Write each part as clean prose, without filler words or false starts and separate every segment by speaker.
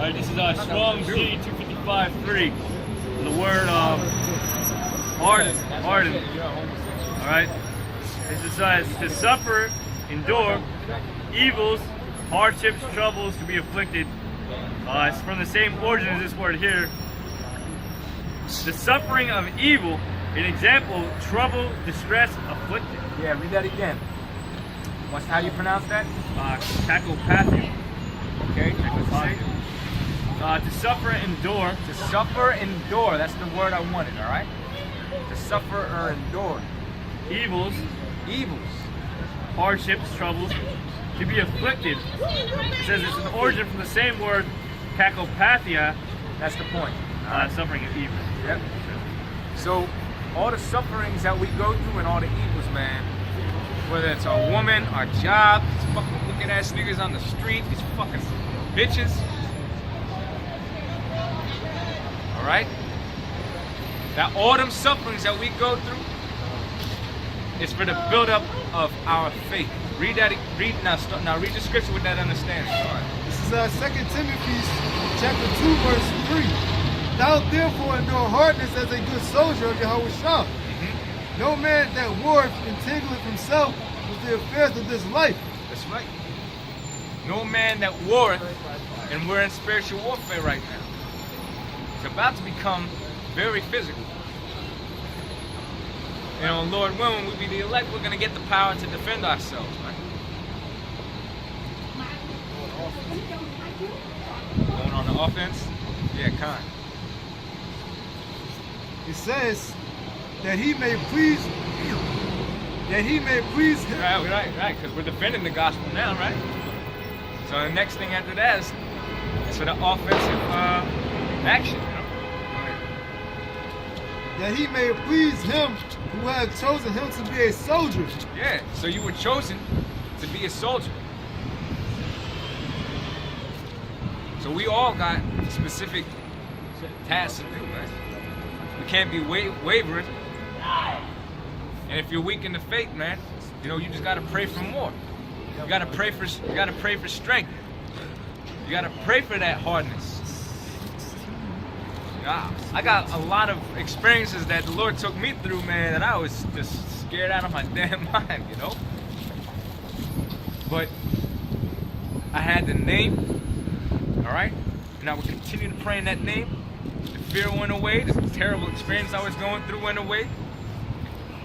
Speaker 1: Alright, this is Strong G 255-3. The word harden. Alright? It says to suffer, endure, evils, hardships, troubles, to be afflicted. It's from the same origin as this word here. The suffering of evil, an example, trouble, distress, afflicted.
Speaker 2: Yeah, read that again. What's how you pronounce that?
Speaker 1: Kakopathia.
Speaker 2: Okay,
Speaker 1: To suffer, endure.
Speaker 2: to suffer, endure. That's the word I wanted, all right? To suffer or endure.
Speaker 1: Evils,
Speaker 2: Hardships.
Speaker 1: hardships, troubles, to be afflicted. It says it's an origin from the same word, kakopathia,
Speaker 2: That's the point.
Speaker 1: suffering of evil.
Speaker 2: Yep. So, all the sufferings that we go through and all the evils, man, whether it's our woman, our job, these fucking wicked ass niggas on the street, these fucking bitches. Alright? That all them sufferings that we go through is for the buildup of our faith. Read that. Read the scripture with that understanding. All right.
Speaker 3: This is 2 Timothy chapter 2, verse 3. Thou therefore endure hardness as a good soldier of Yahweh Shah. No man that warreth entangleth himself with the affairs of this life.
Speaker 2: That's right. No man that warreth, and we're in spiritual warfare right now. It's about to become very physical. You know, Lord willing, we be the elect, we're gonna get the power to defend ourselves, man. Going on the offense? Yeah, kind.
Speaker 3: It says that he may please him.
Speaker 2: Right, because we're defending the gospel now, right? So the next thing after that is for the offensive action, you know?
Speaker 3: That he may please him who hath chosen him to be a soldier.
Speaker 2: Yeah, so you were chosen to be a soldier. So we all got specific tasks to do, man. We can't be wavering. And if you're weak in the faith, man, you know, you just gotta pray for more. You gotta pray for strength. You gotta pray for that hardness. I got a lot of experiences that the Lord took me through, man, that I was just scared out of my damn mind, you know? But I had the name, all right? And I would continue to pray in that name. The fear went away, the terrible experience I was going through went away.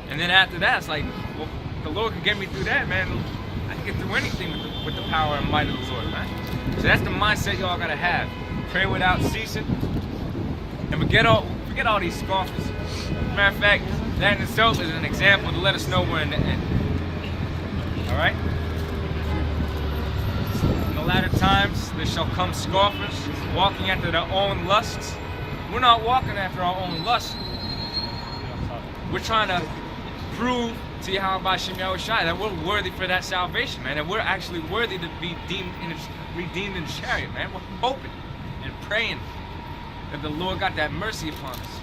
Speaker 2: And then after that, it's like, well, the Lord can get me through that, man. I can get through anything with the power and might of the Lord, man. So that's the mindset y'all gotta have. Pray without ceasing. And forget all these scoffers. Matter of fact, that in itself is an example to let us know we're in the end. Alright? In the latter times, there shall come scoffers, walking after their own lusts. We're not walking after our own lusts. We're trying to prove to Yahweh Shem Yahushai that we're worthy for that salvation, man. And we're actually worthy to be redeemed in the chariot, man. We're hoping and praying that the Lord got that mercy upon us.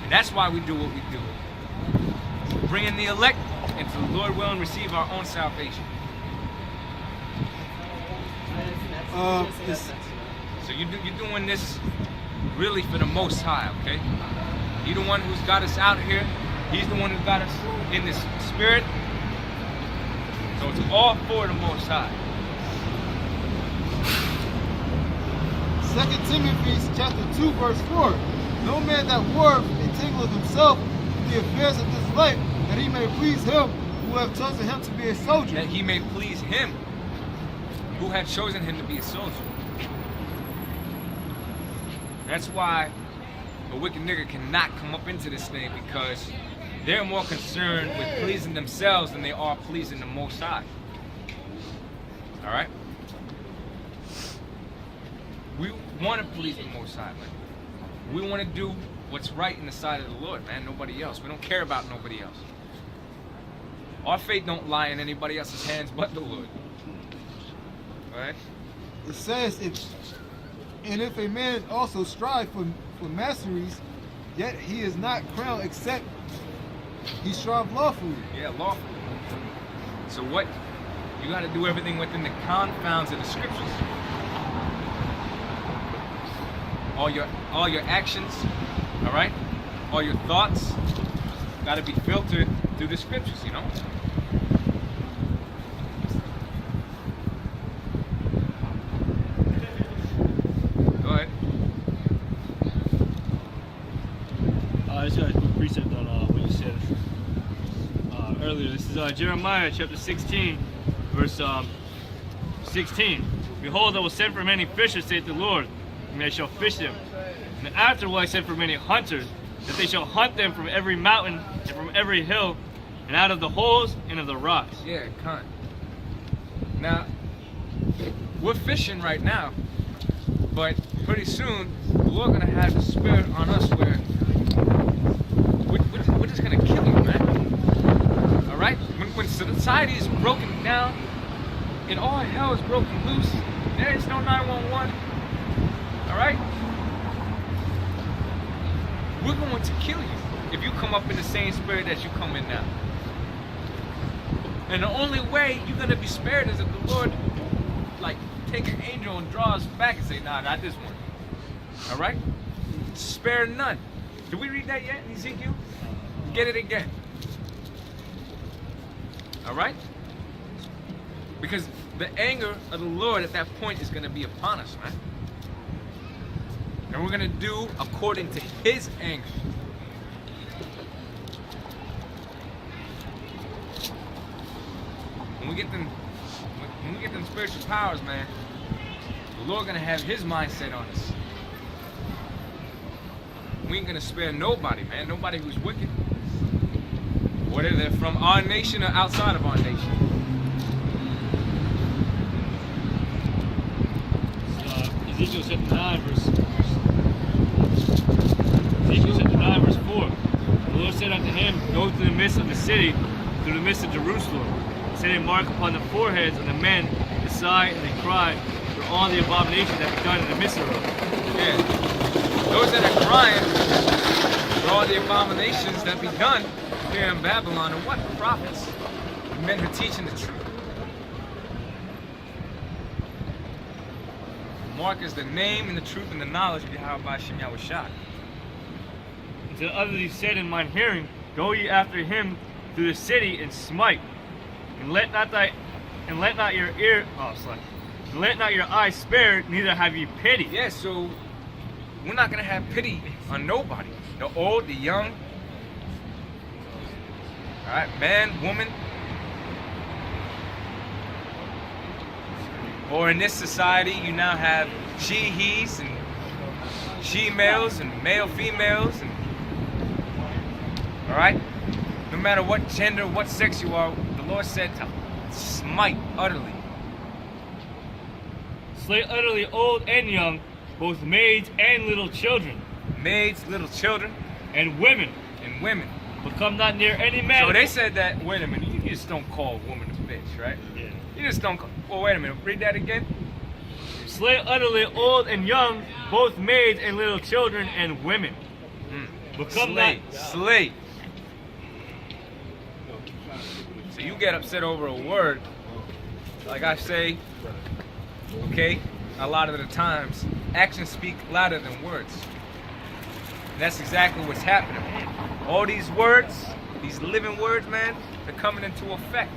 Speaker 2: And that's why we do what we do. Bringing the elect into the Lord willing receive our own salvation. So you're doing this really for the Most High, okay? He's the one who's got us out here. He's the one who got us in this spirit. So it's all for the Most High.
Speaker 3: 2 Timothy chapter 2, verse 4. No man that warreth entangleth himself with the affairs of this life, that he may please him who hath chosen him to be a soldier.
Speaker 2: That he may please him who had chosen him to be a soldier. That's why a wicked nigga cannot come up into this thing, because they're more concerned with pleasing themselves than they are pleasing the Most High. Alright? We want to please the Most High, man. We want to do what's right in the sight of the Lord, man. Nobody else. We don't care about nobody else. Our faith don't lie in anybody else's hands but the Lord. Alright?
Speaker 3: It says, if a man also strive for masteries, yet he is not crowned except he strive lawfully.
Speaker 2: Yeah, lawfully. So what? You got to do everything within the confounds of the scriptures. all your actions, all right, all your thoughts, got to be filtered through the scriptures, you know. Go ahead.
Speaker 1: I just got a quick precept on what you said earlier. This is Jeremiah chapter 16, verse 16. Behold, I will send for many fishers, saith the Lord, and they shall fish them. And after will I send for many hunters, that they shall hunt them from every mountain and from every hill, and out of the holes and of the rocks.
Speaker 2: Yeah, cunt. Now, we're fishing right now, but pretty soon the Lord gonna have the Spirit on us where we're just gonna kill you, man. All right? When society is broken down and all hell is broken loose, there is no 911. All right? We're going to kill you if you come up in the same spirit that you come in now. And the only way you're gonna be spared is if the Lord, like, take an angel and draw us back and say, nah, not this one. All right? Spare none. Did we read that yet in Ezekiel? Get it again. All right? Because the anger of the Lord at that point is gonna be upon us, man. And we're gonna do according to His anger. When we get them spiritual powers, man, the Lord gonna have His mindset on us. We ain't gonna spare nobody, man. Nobody who's wicked, whether they're from our nation or outside of our nation.
Speaker 1: Ezekiel chapter 9, verse 4. The Lord said unto him, go through the midst of the city, through the midst of Jerusalem, set a mark upon the foreheads of the men that sigh and they cry for all the abominations that be done in the midst of them.
Speaker 2: Yeah. Those that are crying for all the abominations that be done here in Babylon are what? Prophets. The men who are teaching the truth. Mark is the name and the truth and the knowledge of Yahweh Shem Yahushua.
Speaker 1: And to the others he said in mine hearing, go ye after him through the city and smite, and let not your eyes spare, neither have ye pity.
Speaker 2: Yeah, so we're not gonna have pity on nobody. The old, the young. Alright, man, woman. Or in this society, you now have she, he's, and she males, and male females, and alright? No matter what gender, what sex you are, the Lord said to smite utterly.
Speaker 1: Slay utterly old and young, both maids and little children.
Speaker 2: Maids, little children,
Speaker 1: and women.
Speaker 2: And women.
Speaker 1: But come not near any man.
Speaker 2: So they said that, wait a minute, you just don't call a woman a bitch, right?
Speaker 1: Yeah.
Speaker 2: You just don't call, well, wait a minute, read that again.
Speaker 1: Slay utterly old and young, both maids and little children and women. But come
Speaker 2: slay,
Speaker 1: not...
Speaker 2: slay. So you get upset over a word, like I say, okay, a lot of the times, actions speak louder than words. And that's exactly what's happening. All these words, these living words, man, they're coming into effect.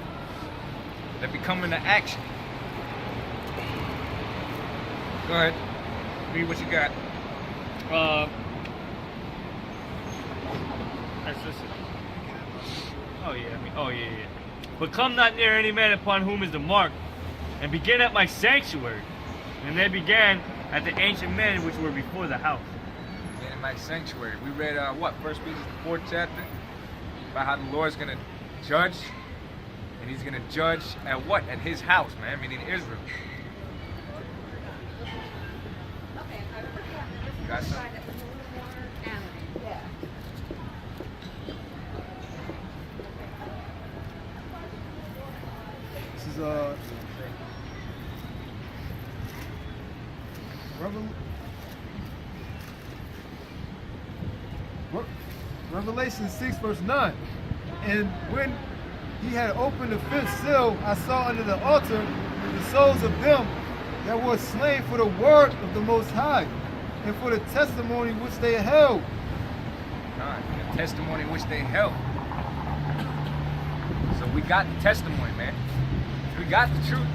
Speaker 2: They're becoming an action. Go ahead. Read what you got.
Speaker 1: yeah. But come not near any man upon whom is the mark, and begin at my sanctuary. And they began at the ancient men which were before the house.
Speaker 2: In my sanctuary. We read First Peter, the 4th chapter, about how the Lord's gonna judge, and He's gonna judge at what? At His house, man. Meaning Israel. You got something?
Speaker 3: This is Revelation 6 verse 9. And when he had opened the 5th seal, I saw under the altar the souls of them that were slain for the word of the Most High, and for the testimony which they held.
Speaker 2: The testimony which they held. So we got the testimony, man. We got the truth.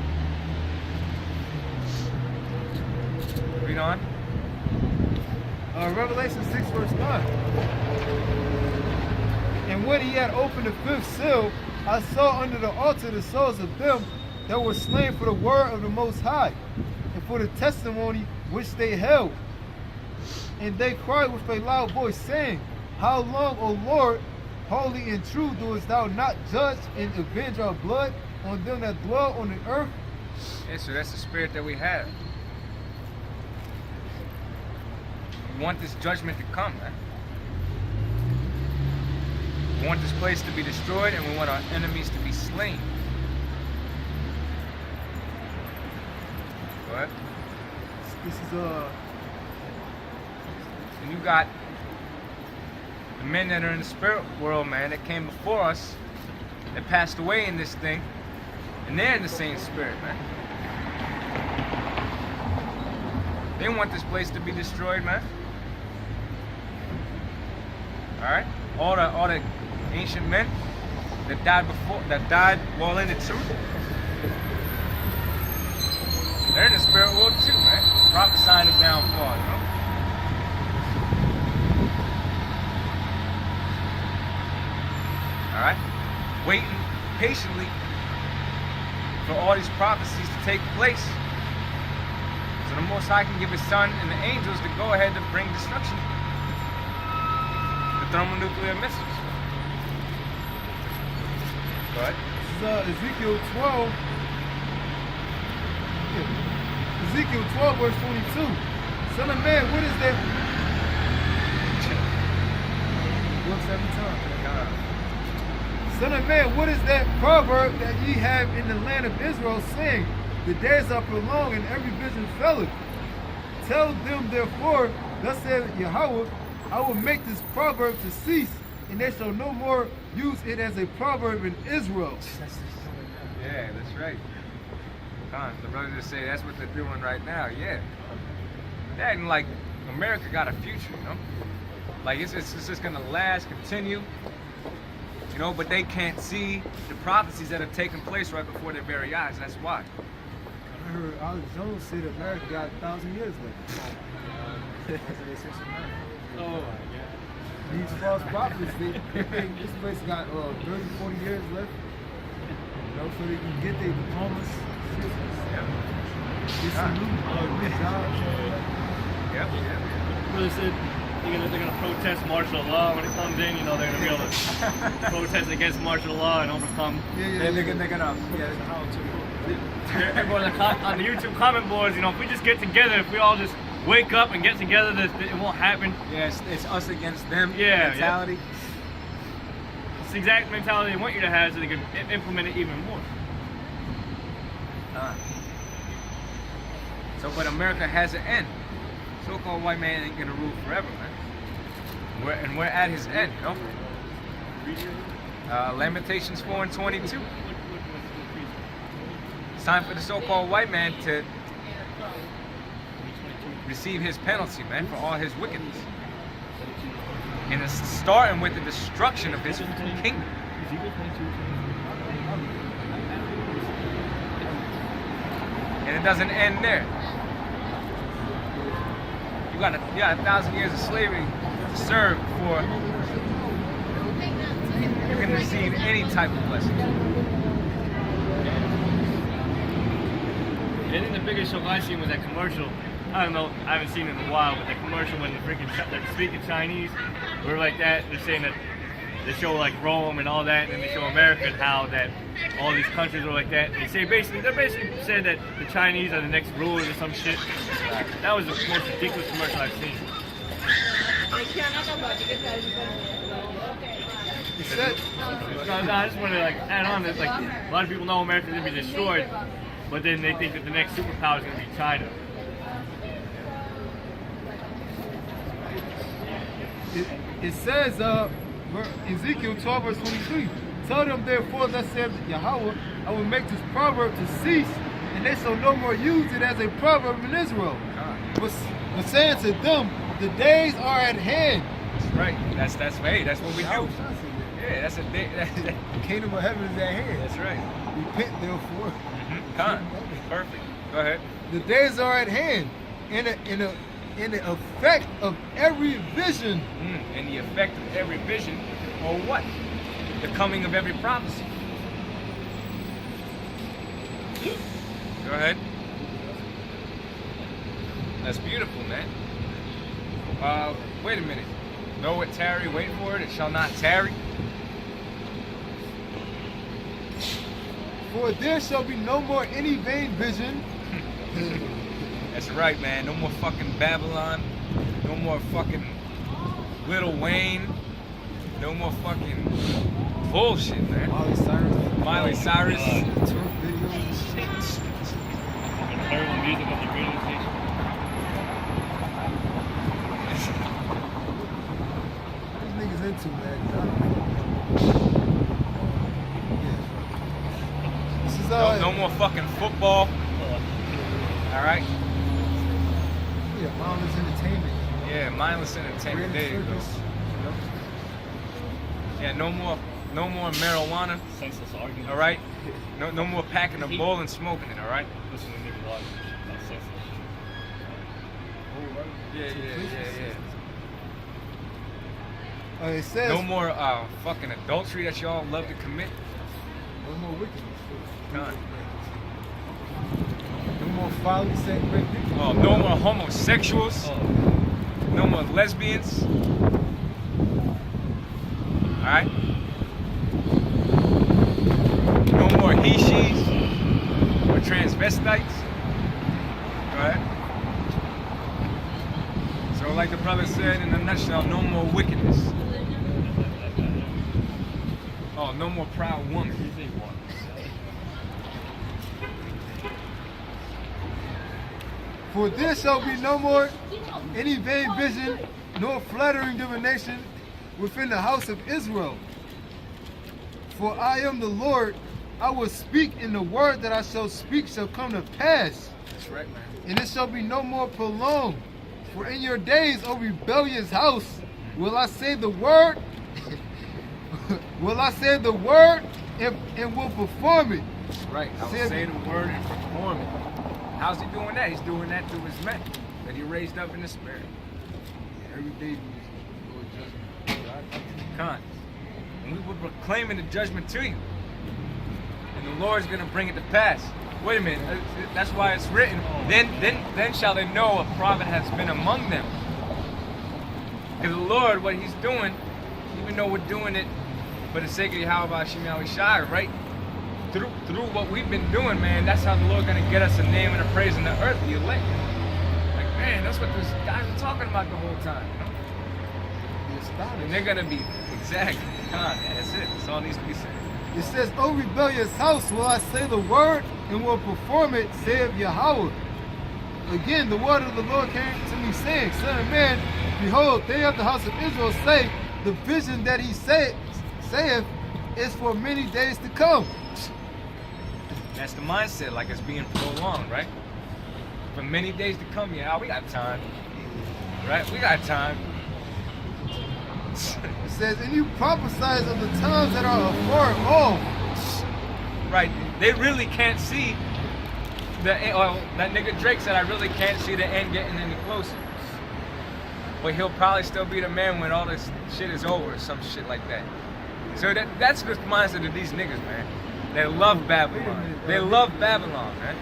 Speaker 2: Read on.
Speaker 3: Revelation 6 verse 9. And when he had opened the fifth seal, I saw under the altar the souls of them that were slain for the word of the Most High, and for the testimony which they held. And they cried with a loud voice, saying, How long, O Lord, holy and true, doest thou not judge and avenge our blood on them that dwell on the earth?
Speaker 2: Yeah, so that's the spirit that we have. We want this judgment to come, man. We want this place to be destroyed, and we want our enemies to be slain. Go ahead.
Speaker 3: This is
Speaker 2: And you got the men that are in the spirit world, man, that came before us, that passed away in this thing, and they're in the same spirit, man. They want this place to be destroyed, man. All right, all the ancient men that died while in the truth, they're in the spirit world too, man, prophesying the downfall, you know. All right, waiting patiently for all these prophecies to take place, so the Most High can give His Son and the angels to go ahead and bring destruction. Thermonuclear missiles. Go ahead.
Speaker 3: This is Ezekiel 12. Ezekiel 12 verse 22. Son of man, what is that? Works every time. Son of man, what is that proverb that ye have in the land of Israel, saying, the days are prolonged and every vision faileth? Tell them therefore, thus saith Yahweh, I will make this proverb to cease, and they shall no more use it as a proverb in Israel.
Speaker 2: Yeah, that's right. The brother just say that's what they're doing right now. Yeah, that and like America got a future, you know. Like it's just gonna last, continue, you know. But they can't see the prophecies that have taken place right before their very eyes. That's why.
Speaker 3: I heard Alex Jones say that America got 1,000 years left.
Speaker 1: Oh,
Speaker 3: These false prophets, they think this place got 30, 40 years left. You know, so they can get their diplomas. Get some new jobs.
Speaker 2: Yep.
Speaker 1: Really said they're gonna protest martial law when it comes in. You know, they're gonna be able to protest against martial law and overcome.
Speaker 3: Yeah.
Speaker 2: They're gonna.
Speaker 1: Everyone on the YouTube comment boards, you know, if we just get together, if we all just wake up and get together, it won't happen.
Speaker 2: Yeah, it's us against them
Speaker 1: mentality.
Speaker 2: Yeah.
Speaker 1: It's the exact mentality they want you to have, so they can implement it even more.
Speaker 2: So, but America has an end. So-called white man ain't gonna rule forever, man. We're at his end, you know. Lamentations 4:22. It's time for the so-called white man to receive his penalty, man, for all his wickedness. And it's starting with the destruction of his kingdom. And it doesn't end there. You got 1,000 years of slavery to serve before you can receive any type of blessing.
Speaker 1: I think the biggest show I seen was that commercial. I don't know, I haven't seen it in a while, but the commercial when they're speaking Chinese, or like that, they're saying that they show like Rome and all that, and then they show America and how that all these countries are like that. They basically said that the Chinese are the next rulers or some shit. That was the most ridiculous commercial I've seen. I just want to like add on that like a lot of people know America's gonna be destroyed, but then they think that the next superpower is gonna be China.
Speaker 3: It says, Ezekiel 12 verse 23, tell them therefore, thus saith Yahweh, I will make this proverb to cease, and they shall no more use it as a proverb in Israel. But but saying to them, the days are at hand.
Speaker 2: That's right. That's what we do. Yeah, that's a day.
Speaker 3: The kingdom of heaven is at hand.
Speaker 2: That's right.
Speaker 3: Repent therefore.
Speaker 2: Perfect. Go ahead.
Speaker 3: The days are at hand. In the effect of every vision.
Speaker 2: And the effect of every vision, or what? The coming of every prophecy. Go ahead. That's beautiful, man. Wait a minute. Though it tarry, wait for it. It shall not tarry.
Speaker 3: For there shall be no more any vain vision.
Speaker 2: That's right, man. No more fucking Babylon. No more fucking Lil Wayne. No more fucking bullshit, man. Miley Cyrus.
Speaker 3: Twerk videos.
Speaker 1: Terrible music on the radio station.
Speaker 3: These niggas into, man. Yeah. This is
Speaker 2: No more fucking football. All right.
Speaker 3: Yeah, mindless entertainment.
Speaker 2: Yeah, mindless entertainment. There you go. Yeah, no more marijuana.
Speaker 1: Senseless arguments.
Speaker 2: All right. No more packing a bowl and smoking it. All right.
Speaker 1: Listen to niggas argue about senseless.
Speaker 2: Yeah.
Speaker 3: It says
Speaker 2: No more fucking adultery that y'all love to commit.
Speaker 3: no more wickedness.
Speaker 2: None.
Speaker 3: No more folly, sex, rape.
Speaker 2: Oh, no more homosexuals. No more lesbians. Alright? No more he-she's or transvestites. Alright? So like the brother said in a nutshell, no more wickedness. Oh, no more proud woman.
Speaker 3: For there shall be no more any vain vision, nor flattering divination within the house of Israel. For I am the Lord, I will speak, and the word that I shall speak shall come to pass.
Speaker 2: That's right, man.
Speaker 3: And it shall be no more prolonged. For in your days, O rebellious house, will I say the word, will I say the word, and will perform it.
Speaker 2: That's right. I will say the word and perform it. How's he doing that? He's doing that through his men that he raised up in the spirit.
Speaker 3: Every day, Lord judgment.
Speaker 2: Con. And we will proclaiming the judgment to you. And the Lord's gonna bring it to pass. Wait a minute. That's why it's written. Then shall they know a prophet has been among them. Because the Lord, what he's doing, even though we're doing it for the sake of Yahweh Shemel Shai, right? Through what we've been doing, man, that's how the Lord's gonna get us a name and a praise in the earth, the elect. Like, man, that's what those guys are talking about the whole time, you know? And they're gonna be exactly. That's it. That's all needs to be said.
Speaker 3: It says, O rebellious house, will I say the word, and will perform it, saith Yahweh. Again, the word of the Lord came to me, saying, Son of man, behold, they of the house of Israel say, the vision that he saith is for many days to come.
Speaker 2: That's the mindset, like it's being prolonged, right? For many days to come, yeah, we got time. Right? We got time.
Speaker 3: It says, and you prophesize of the times that are afar off.
Speaker 2: Right. They really can't see that nigga Drake said, I really can't see the end getting any closer. But he'll probably still be the man when all this shit is over, or some shit like that. So that's the mindset of these niggas, man. They love Babylon. They love Babylon, man.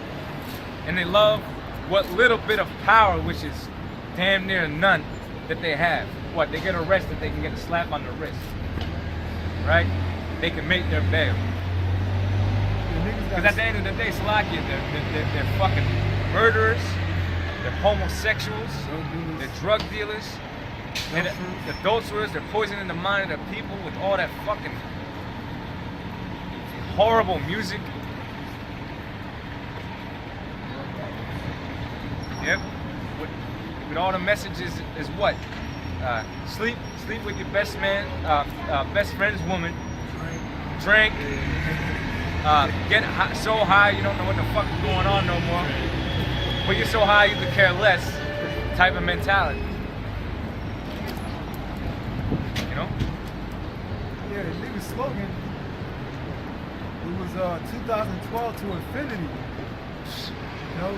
Speaker 2: And they love what little bit of power, which is damn near none, that they have. What, they get arrested, they can get a slap on the wrist. Right? They can make their bail. Because at the end of the day, Salakia, they're fucking murderers, they're homosexuals, they're drug dealers, they're adulterers, they're poisoning the mind of the people with all that fucking horrible music. Yep. With all the messages is what? Sleep with your best friend's woman. Drink. Get so high you don't know what the fuck is going on no more. But you're so high you could care less. type of mentality. You know?
Speaker 3: Yeah, the nigga slogan, it was 2012 to infinity. You know?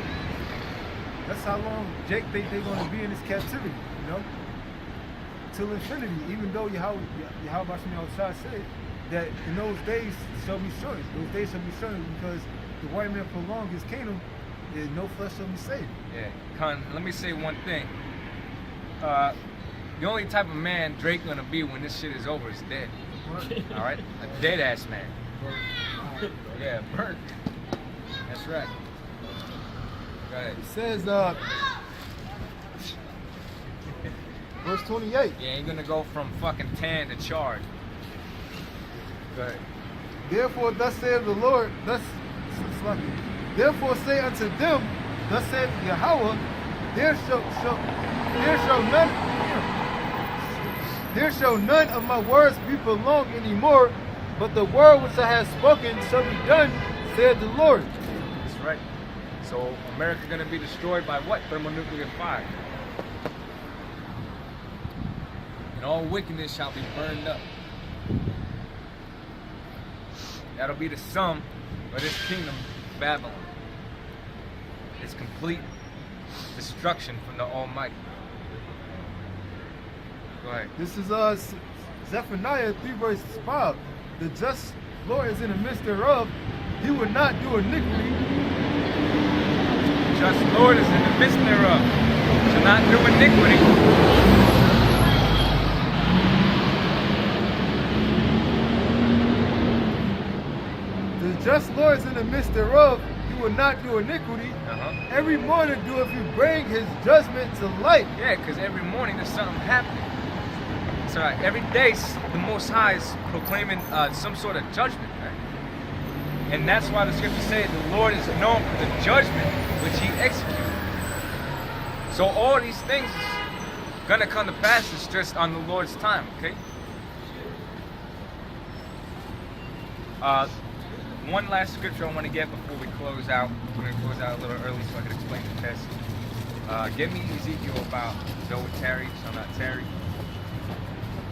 Speaker 3: That's how long Jake think they're going to be in this captivity, you know? Till infinity, even though Yahweh Shah said that in those days shall be shortened. Those days shall be shortened because the white man prolonged his kingdom, and no flesh shall be saved.
Speaker 2: Yeah, Con, let me say one thing. The only type of man Drake gonna be when this shit is over is dead. All right, a dead ass man. Yeah, burnt. That's right. Go ahead.
Speaker 3: It says, verse 28.
Speaker 2: Yeah, ain't gonna go from fucking tan to charred. Go ahead.
Speaker 3: Therefore, thus saith the Lord, therefore say unto them, thus saith Yahweh, there shall none of my words be prolonged anymore, but the word which I have spoken shall be done, saith the Lord.
Speaker 2: That's right. So America gonna be destroyed by what? Thermonuclear fire. And all wickedness shall be burned up. That'll be the sum of this kingdom, Babylon. It's complete destruction from the Almighty. Go ahead.
Speaker 3: This is Zephaniah 3 verse 5. The just Lord is in the midst thereof. He will not do iniquity.
Speaker 2: The just Lord is in the midst thereof. Shall not do iniquity.
Speaker 3: The just Lord is in the midst thereof. He will not do iniquity. Every morning do if you bring his judgment to light.
Speaker 2: Yeah, because every morning there's something happening. So every day the Most High is proclaiming some sort of judgment, right? And that's why the scripture says the Lord is known for the judgment which he executes. So all these things is gonna come to pass. It's just on the Lord's time, okay? One last scripture I want to get before we close out. We're going to close out a little early so I can explain the test. Give me Ezekiel about though it tarry, shall not tarry.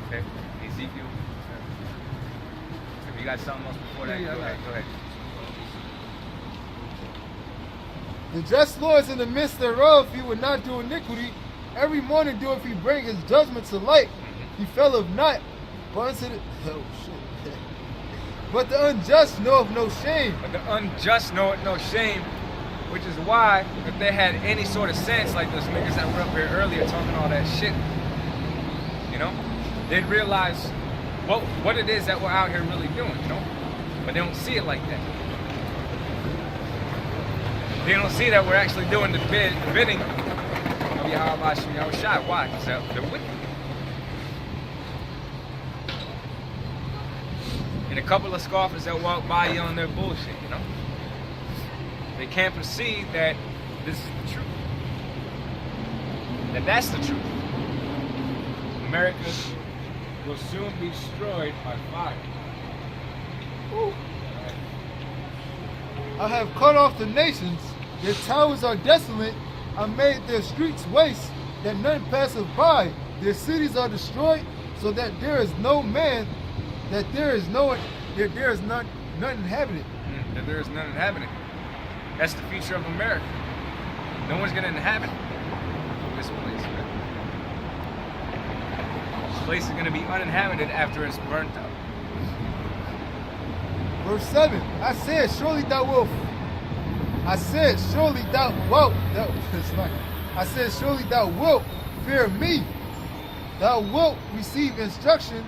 Speaker 2: Okay, Ezekiel. If you got something else before that, go ahead.
Speaker 3: The just Lord is in the midst thereof. He will not do iniquity. Every morning do if he bring his judgment to light. He fell of not, but unto the but the unjust knoweth no shame.
Speaker 2: But the unjust knoweth no shame, which is why, if they had any sort of sense, like those niggas that were up here earlier talking all that shit, you know, they'd realize what it is that we're out here really doing, you know? But they don't see it like that. They don't see that we're actually doing the bidding of Yahweh Shai. Why? Because they're wicked. And a couple of scoffers that walk by yelling their bullshit, you know? They can't perceive that this is the truth. That that's the truth. America will soon be destroyed by fire.
Speaker 3: Woo. I have cut off the nations, their towers are desolate, I made their streets waste, that none passeth by, their cities are destroyed, so that there is no man, that there is none inhabited.
Speaker 2: That there is none inhabited. That's the future of America. No one's gonna inhabit this place. This place is gonna be uninhabited after it's burnt up.
Speaker 3: Verse 7, I said, surely thou wilt. I said, surely thou wilt. I said, surely thou wilt fear me. Thou wilt receive instruction,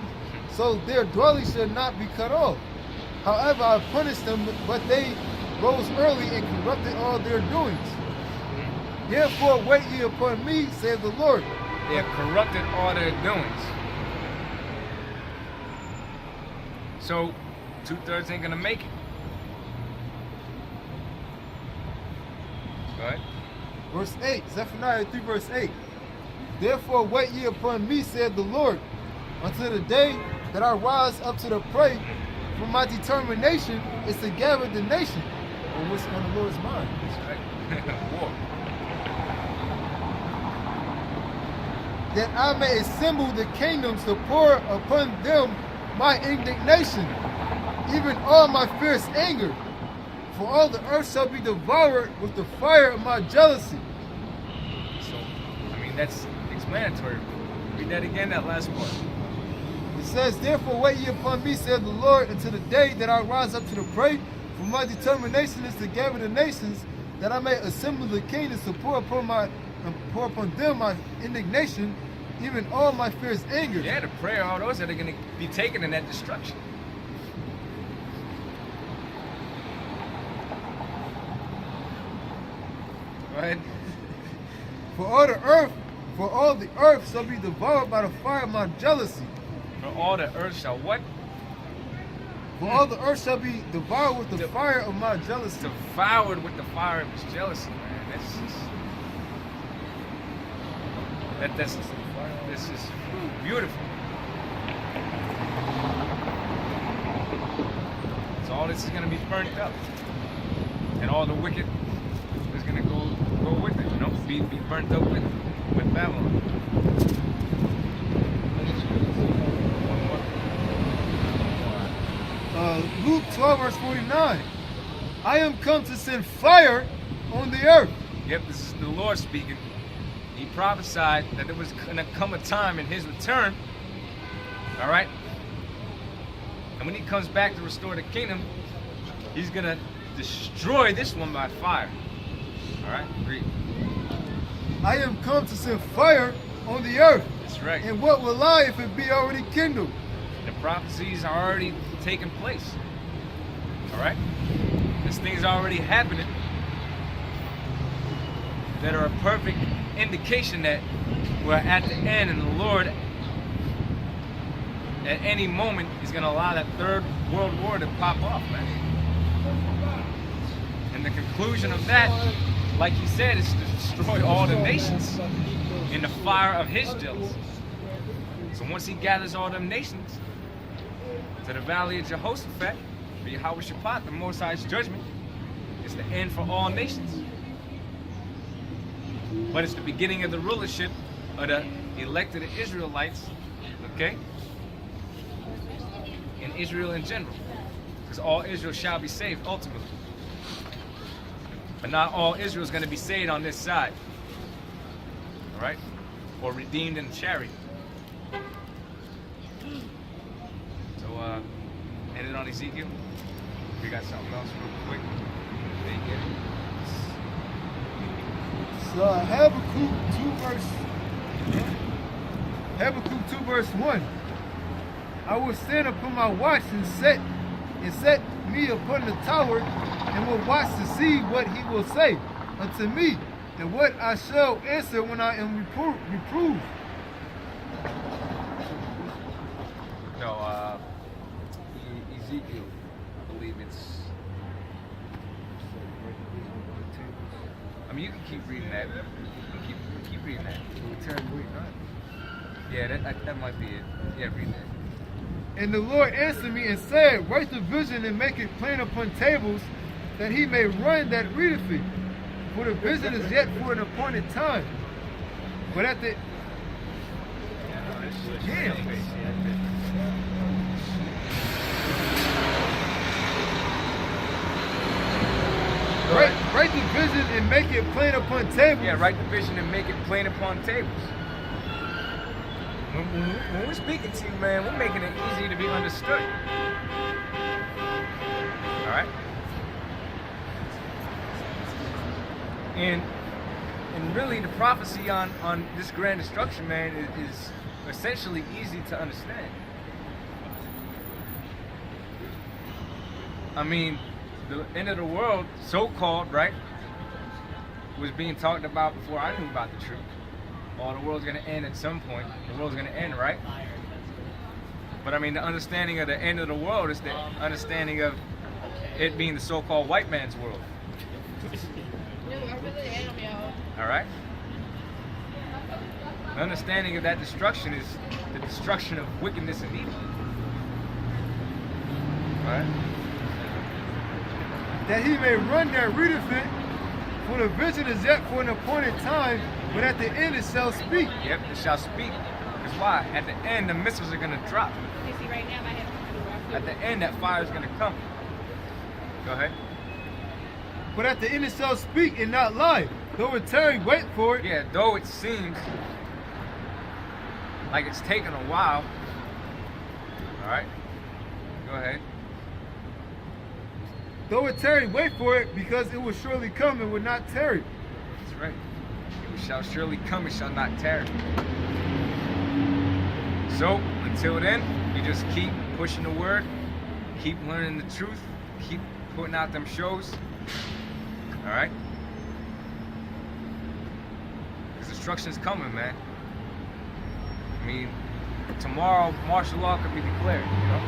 Speaker 3: so their dwelling should not be cut off. However, I punished them, but they rose early and corrupted all their doings. Therefore, wait ye upon me, saith the Lord.
Speaker 2: They have corrupted all their doings. So, 2/3 ain't gonna make it. Go ahead.
Speaker 3: Verse 8, Zephaniah 3 verse 8. Therefore wait ye upon me, saith the Lord, until the day that I rise up to the prey, for my determination is to gather the nation, or what's on the Lord's mind.
Speaker 2: That's right. War.
Speaker 3: that I may assemble the kingdoms to pour upon them my indignation, even all my fierce anger. For all the earth shall be devoured with the fire of my jealousy.
Speaker 2: So, I mean, that's explanatory. Read that again, that last part.
Speaker 3: It says, therefore wait ye upon me, saith the Lord, until the day that I rise up to the prey. For my determination is to gather the nations, that I may assemble the kingdoms to pour upon them my indignation, even all my fierce anger.
Speaker 2: Yeah, the prayer, all those that are going to be taken in that destruction. Go ahead.
Speaker 3: For all the earth shall be devoured by the fire of my jealousy.
Speaker 2: For all the earth shall what?
Speaker 3: For all the earth shall be devoured with the fire of my jealousy.
Speaker 2: Devoured with the fire of his jealousy, man. This is beautiful. So all this is going to be burnt up, and all the wicked is going to go with it. You know, be burnt up with Babylon.
Speaker 3: Luke 12 verse 49. I am come to send fire on the earth.
Speaker 2: Yep, this is the Lord speaking. He prophesied that there was going to come a time in his return. All right? And when he comes back to restore the kingdom, he's going to destroy this one by fire. All right? Read.
Speaker 3: I am come to send fire on the earth.
Speaker 2: That's right.
Speaker 3: And what will I if it be already kindled?
Speaker 2: The prophecies are already taking place. All right? This thing's already happening that are a perfect indication that we're at the end, and the Lord at any moment is going to allow that third world war to pop off, man. And the conclusion of that, like he said, is to destroy all the nations in the fire of his jealousy. So once he gathers all them nations to the valley of Jehoshaphat, for Yehoshaphat, the Most High's judgment, is the end for all nations. But it's the beginning of the rulership of the elected Israelites, okay? In Israel in general. Because all Israel shall be saved ultimately. But not all Israel is going to be saved on this side. All right? Or redeemed in chariot. So, end it on Ezekiel. We got something else real quick. They get it.
Speaker 3: So Habakkuk 2 verse 1. I will stand upon my watch and set me upon the tower, and will watch to see what he will say unto me, and what I shall answer when I am reproved.
Speaker 2: No, Ezekiel, I believe it's. I mean, you can keep reading that. Keep reading that. Yeah, that might be it. Yeah, read that.
Speaker 3: And the Lord answered me and said, write the vision and make it plain upon tables, that he may run that readeth it. For the vision is yet for an appointed time. But at the write the vision and make it plain upon tables.
Speaker 2: Yeah, write the vision and make it plain upon tables. When we're speaking to you, man, we're making it easy to be understood. All right? And really the prophecy on this grand destruction, man, is essentially easy to understand. I mean, the end of the world, so-called, right, was being talked about before I knew about the truth. Oh, the world's going to end at some point. The world's going to end, right? But I mean, the understanding of the end of the world is the understanding of it being the so-called white man's world. All right? The understanding of that destruction is the destruction of wickedness and evil. All right?
Speaker 3: That he may run that readeth it, for the vision is yet for an appointed time, But at the end, it shall speak.
Speaker 2: Yep, it shall speak. Because why? At the end, the missiles are going to drop. At the end, that fire is going to come. Go ahead.
Speaker 3: But at the end, it shall speak and not lie. Though it tarry, wait for it.
Speaker 2: Yeah, though it seems like it's taken a while. All right. Go ahead.
Speaker 3: Though it tarry, wait for it, because it will surely come and will not tarry.
Speaker 2: That's right. It shall surely come, it shall not tarry. So, until then, you just keep pushing the word, keep learning the truth, keep putting out them shows. All right? Because destruction's coming, man. I mean, tomorrow martial law could be declared, you know?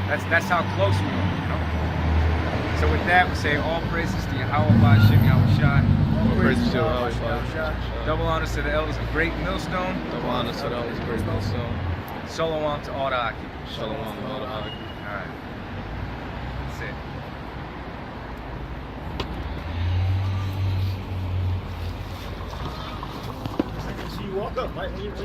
Speaker 2: That's how close we are, you know? So with that, we say all praises to Yahweh Ba'Shem Yahushua.
Speaker 4: All praises to Yahweh Ba'Shem.
Speaker 2: Double honors to the elders of Great Millstone.
Speaker 4: Double honors to the elders of Great Millstone.
Speaker 2: Shalom to all the Aki.
Speaker 4: Shalom to all the Aki.
Speaker 2: All right. That's it.
Speaker 5: So you walk up, right?